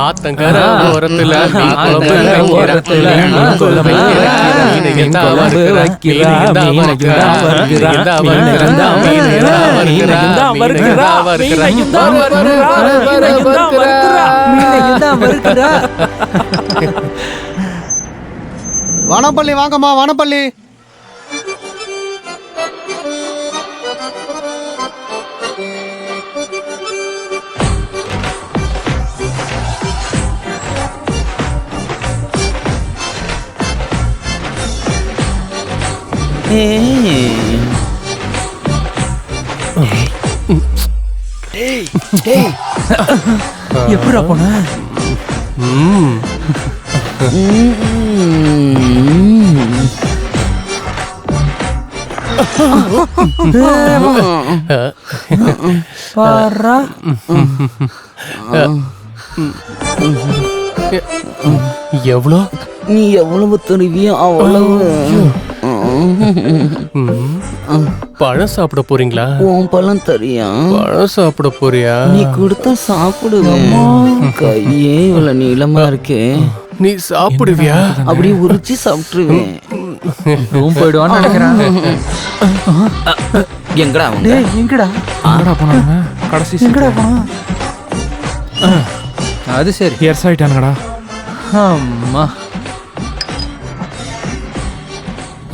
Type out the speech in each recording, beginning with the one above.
ஆத்தங்கர ஓரத்துல வனப்பள்ளி வாங்கம்மா, வனப்பள்ளி. எப்படா போன? பாரா எவ்வளோ? நீ எவ்வளவு தருவியோ அவ்வளவு. பழம் சாப்பிட போறீங்களா? உன் பழம் தரியா? பழம் சாப்பிட போறியா? நீ கொடுத்தா சாப்பிடுவேன். கையே இவ்வளவு நீளமா இருக்கே. நீ சாப்பிடுவியா? அப்படியே உரிச்சு சாப்பிட்டுருவேன். போயிடுவான்னு நினைக்கிறேன். எங்கடா எங்கடா போனாங்க? கடைசி எங்கடா போனா? அது சரி, எர்ஸ் ஆயிட்டானுங்கடா. அம்மா,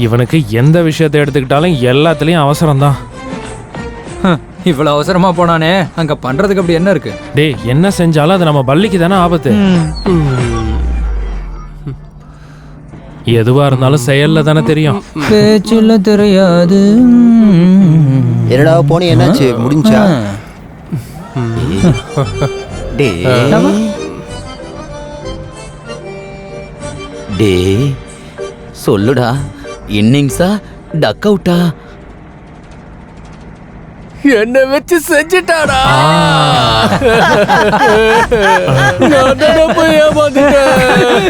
இவனுக்கு எந்த விஷயத்தை எடுத்துக்கிட்டாலும் எல்லாத்துலயும் அவசரம்தான். இவ்வளவு அவசரமா போனானே, அங்க பண்றதுக்கு அப்படி என்ன இருக்கு? டேய், என்ன செஞ்சாலும் அது நம்ம பள்ளிக்கு தானே ஆபத்து. எதுவா இருந்தாலும் செயல்ல தானே தெரியும். பேச்சுல தெரியாது. என்னடா போனே, என்னாச்சு? முடிஞ்சா? டே சொல்லுடா, இன்னிங்ஸா டக் அவுட்டா? என்ன வச்சு செஞ்சுட்டாடா. நான் போய் ஏமாந்துட்டேன்.